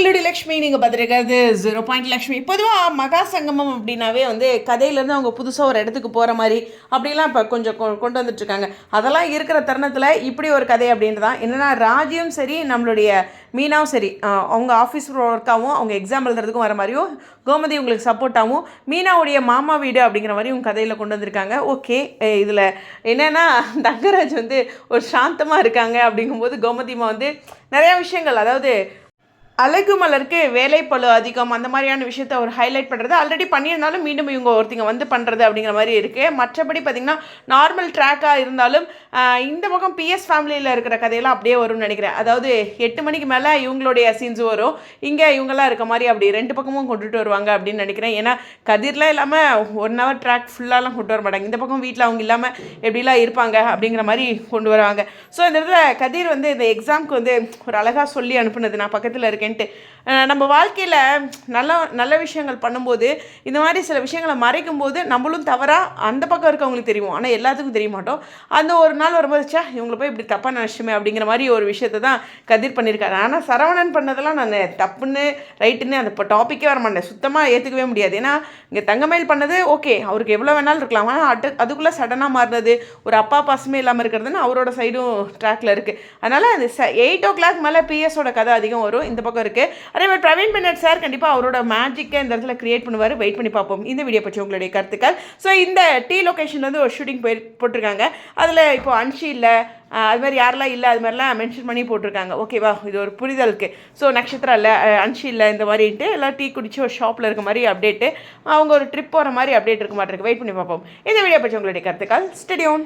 உங்களுடைய லக்ஷ்மி நீங்கள் பார்த்துருக்கிறது 0 லக்ஷ்மி. பொதுவாக மகா சங்கமம் அப்படின்னாவே வந்து கதையிலேருந்து அவங்க புதுசாக ஒரு இடத்துக்கு போகிற மாதிரி அப்படிலாம் இப்போ கொஞ்சம் கொண்டு வந்துட்டுருக்காங்க. அதெல்லாம் இருக்கிற தருணத்தில் இப்படி ஒரு கதை அப்படின்றது தான். என்னென்னா ராஜியும் சரி நம்மளுடைய மீனாவும் சரி அவங்க ஆஃபீஸ் ஒர்க்காகவும் அவங்க எக்ஸாம் எழுதுறதுக்கும் வர மாதிரியும் கோமதி உங்களுக்கு சப்போர்ட்டாகவும் மீனாவுடைய மாமா வீடு அப்படிங்கிற மாதிரி உங்கள் கதையில் கொண்டு வந்திருக்காங்க. ஓகே, இதில் என்னென்னா தங்கராஜ் வந்து ஒரு சாந்தமாக இருக்காங்க. அப்படிங்கும்போது கோமதிமா வந்து நிறையா விஷயங்கள், அதாவது அழகு மலருக்கு வேலைப்பளு அதிகம் அந்த மாதிரியான விஷயத்த ஒரு ஹைலைட் பண்ணுறது ஆல்ரெடி பண்ணியிருந்தாலும் மீண்டும் இவங்க ஒருத்தங்க வந்து பண்ணுறது அப்படிங்கிற மாதிரி இருக்குது. மற்றபடி பார்த்திங்கன்னா நார்மல் ட்ராக்காக இருந்தாலும் இந்த பக்கம் பிஎஸ் ஃபேமிலியில் இருக்கிற கதையெல்லாம் அப்படியே வரும்னு நினைக்கிறேன். அதாவது 8 மணிக்கு மேலே இவங்களுடைய சீன்ஸ் வரும், இங்கே இவங்கெல்லாம் இருக்க மாதிரி அப்படி 2 பக்கமும் கொண்டுட்டு வருவாங்க அப்படின்னு நினைக்கிறேன். ஏன்னா கதிர்லாம் இல்லாமல் 1 ஹவர் ட்ராக் ஃபுல்லாலாம் கொண்டு வர மாட்டாங்க. இந்த பக்கம் வீட்டில் அவங்க இல்லாமல் எப்படிலாம் இருப்பாங்க அப்படிங்கிற மாதிரி கொண்டு வருவாங்க. ஸோ இந்த இடத்துல கதிர் வந்து இந்த எக்ஸாமுக்கு வந்து ஒரு அழகாக சொல்லி அனுப்புனது நான் பக்கத்தில் இருக்கேன். நம்ம வாழ்க்கையில் நல்ல விஷயங்கள் பண்ணும்போது இந்த மாதிரி சில விஷயங்களை மறைக்கும் போது நம்மளும் தவறாக அந்த பக்கம் இருக்கவங்களுக்கு தெரியும், ஆனால் எல்லாத்துக்கும் தெரிய மாட்டோம். அந்த ஒரு நாள் வரும்போது இவங்களை போய் இப்படி தப்பாக நினச்சிமே அப்படிங்கிற மாதிரி ஒரு விஷயத்தை தான் கதிர் பண்ணியிருக்காரு. ஆனால் சரவணன் பண்ணதெல்லாம் நான் தப்புன்னு ரைட்டுன்னு அந்த இப்போ டாப்பிக்கே வர மாட்டேன், சுத்தமாக ஏற்றுக்கவே முடியாது. ஏன்னா இங்கே தங்கமயில் பண்ணது ஓகே, அவருக்கு எவ்வளோ வேணாலும் இருக்கலாம், ஆனால் அதுக்குள்ளே சடனாக மாறினது ஒரு அப்பா பாசமே இல்லாமல் இருக்கிறதுன்னு அவரோட சைடும் ட்ராக்கில் இருக்குது. அதனால் அந்த 8 o'clock மேலே பிஎஸோட கதை அதிகம் வரும், இந்த பக்கம் இருக்குது. அதே மாதிரி பிரவீன் பென்னட் சார் கண்டிப்பாக அவரோட மேஜிக்கை இந்த இடத்துல கிரியேட் பண்ணுவார். வெயிட் பண்ணி பார்ப்போம் இந்த வீடியோ பற்றி உங்களுடைய கருத்துக்கள். ஸோ இந்த லொக்கேஷன் வந்து ஒரு ஷூட்டிங் போட்டிருக்காங்க. அதில் இப்போ அன்ஷி இல்லை, அது மாதிரி யாரெல்லாம் இல்லை அது மாதிரிலாம் மென்ஷன் பண்ணி போட்டிருக்காங்க. ஓகேவா, இது ஒரு புரிதலுக்கு. ஸோ நட்சத்திரம் இல்லை, அன்ஷி இல்லை, இந்த மாதிரின்ட்டு எல்லாம் டீ குடிச்சு ஒரு ஷாப்பில் இருக்க மாதிரி அப்டேட்டு, அவங்க ஒரு ட்ரிப் போகிற மாதிரி அப்டேட் இருக்க மாட்டிருக்கு. வெயிட் பண்ணி பார்ப்போம் இந்த வீடியோ பற்றி உங்களுடைய கருத்துக்கள். ஸ்டேடியோன்.